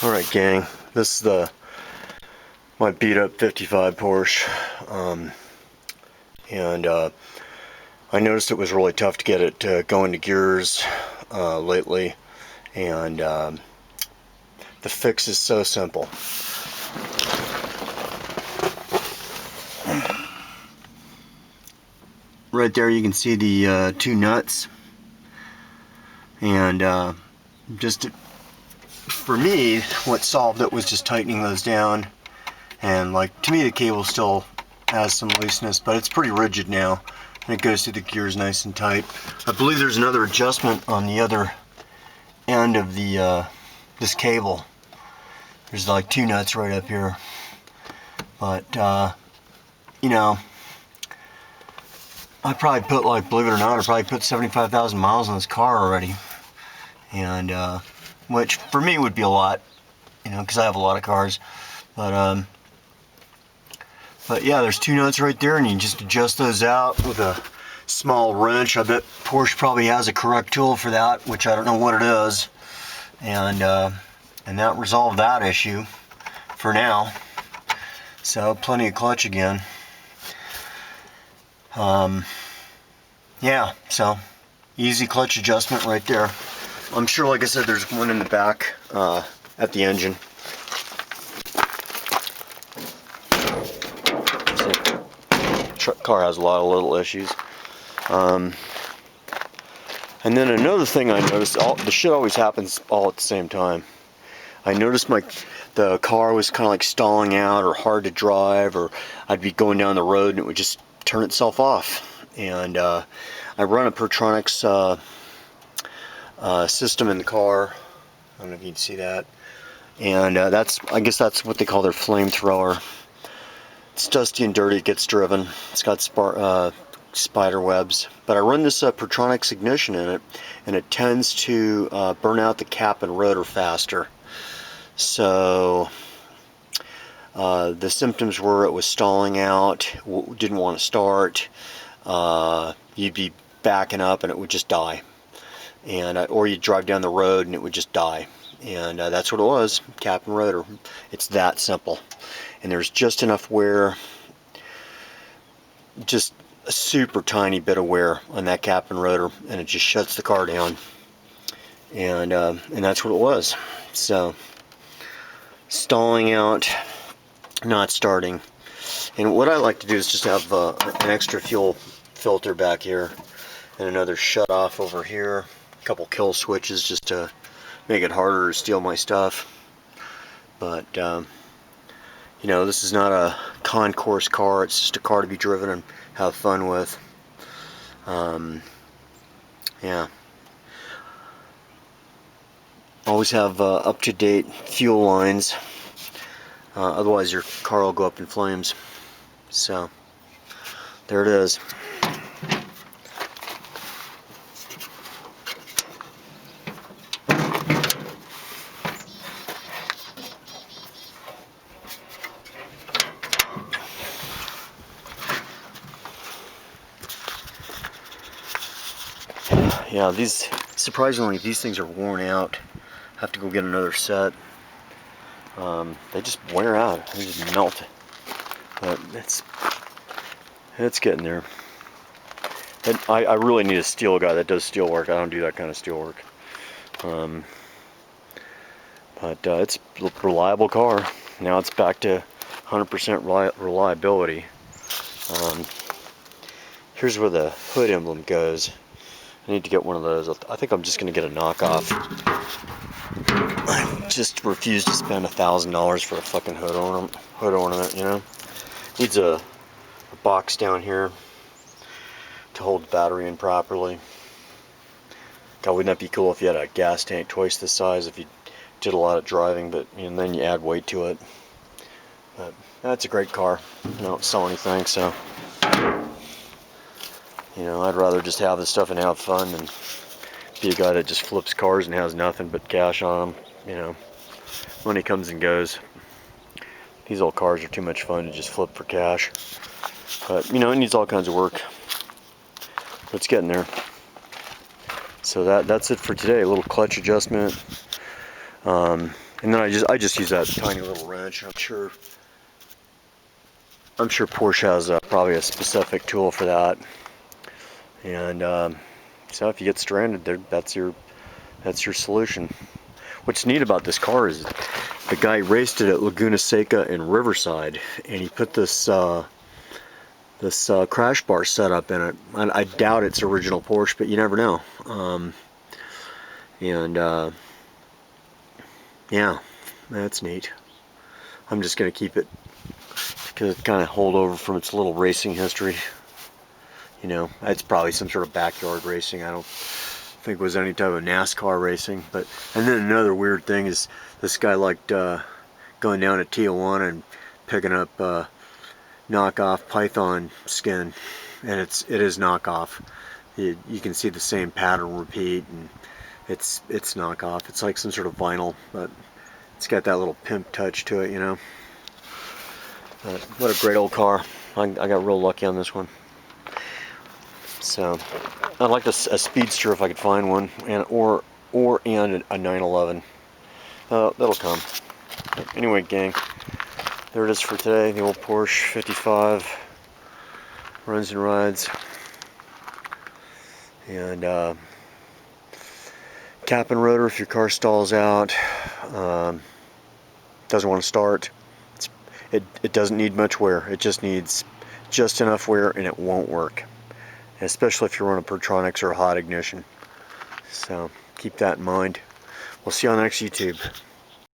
Alright gang, this is my beat up 55 Porsche, and I noticed it was really tough to get it to go into gears lately, and the fix is so simple. Right there you can see the two nuts, and just for me, what solved it was just tightening those down. And like, to me the cable still has some looseness, but it's pretty rigid now, and it goes through the gears nice and tight. I believe there's another adjustment on the other end of the this cable. There's like two nuts right up here, but you know, I probably put, like, believe it or not, I probably put 75,000 miles on this car already, and which for me would be a lot, you know, because I have a lot of cars. But yeah, there's two nuts right there, and you just adjust those out with a small wrench. I bet Porsche probably has a correct tool for that, which I don't know what it is, and that resolved that issue for now. So plenty of clutch again. Yeah, so easy clutch adjustment right there. I'm sure, like I said, there's one in the back at the engine. Car has a lot of little issues. And then another thing I noticed, the shit always happens all at the same time. I noticed the car was kind of like stalling out or hard to drive, or I'd be going down the road and it would just turn itself off. And I run a Pertronix system in the car. I don't know if you can see that. And I guess that's what they call their flamethrower. It's dusty and dirty, it gets driven. It's got spider webs. But I run this Pertronix ignition in it, and it tends to burn out the cap and rotor faster. So the symptoms were it was stalling out, didn't want to start, you'd be backing up and it would just die. And or you'd drive down the road and it would just die. And that's what it was, cap and rotor. It's that simple. And there's just enough wear, just a super tiny bit of wear on that cap and rotor, and it just shuts the car down. And that's what it was. So stalling out, not starting. And what I like to do is just have an extra fuel filter back here, and another shut off over here, a couple kill switches just to make it harder to steal my stuff. But you know, this is not a concourse car, it's just a car to be driven and have fun with. Yeah. Always have up-to-date fuel lines, otherwise your car will go up in flames. So, there it is. Yeah, surprisingly, these things are worn out. I have to go get another set. They just wear out, they just melt. But it's getting there. And I really need a steel guy that does steel work. I don't do that kind of steel work. But it's a reliable car. Now it's back to 100% reliability. Here's where the hood emblem goes. I need to get one of those. I think I'm just going to get a knockoff. I just refuse to spend $1,000 for a fucking hood ornament, you know? Needs a box down here to hold the battery in properly. God, wouldn't that be cool if you had a gas tank twice this size if you did a lot of driving, but and then you add weight to it. But that's a great car. I don't sell anything, so you know, I'd rather just have this stuff and have fun than be a guy that just flips cars and has nothing but cash on them. You know, money comes and goes. These old cars are too much fun to just flip for cash. But, you know, it needs all kinds of work. But it's getting there. So that's it for today. A little clutch adjustment. And then I just use that tiny little wrench. I'm sure Porsche has probably a specific tool for that. And so if you get stranded there, that's your solution. What's neat about this car is the guy raced it at Laguna Seca in Riverside, and he put this crash bar setup in it. I doubt it's original Porsche, but you never know. Yeah, that's neat. I'm just gonna keep it because it's kind of holdover from its little racing history. You know, it's probably some sort of backyard racing. I don't think it was any type of NASCAR racing. But and then another weird thing is this guy liked going down to Tijuana and picking up knockoff python skin, and it is knockoff. You can see the same pattern repeat, and it's knockoff. It's like some sort of vinyl, but it's got that little pimp touch to it, you know. But what a great old car. I got real lucky on this one. So I'd like a speedster if I could find one, and a 911. That'll come. But anyway, gang, there it is for today. The old Porsche 55 runs and rides, and cap and rotor if your car stalls out, doesn't want to start. It doesn't need much wear. It just needs just enough wear, and it won't work. Especially if you're on a Pertronix or a hot ignition. So keep that in mind. We'll see you on the next YouTube.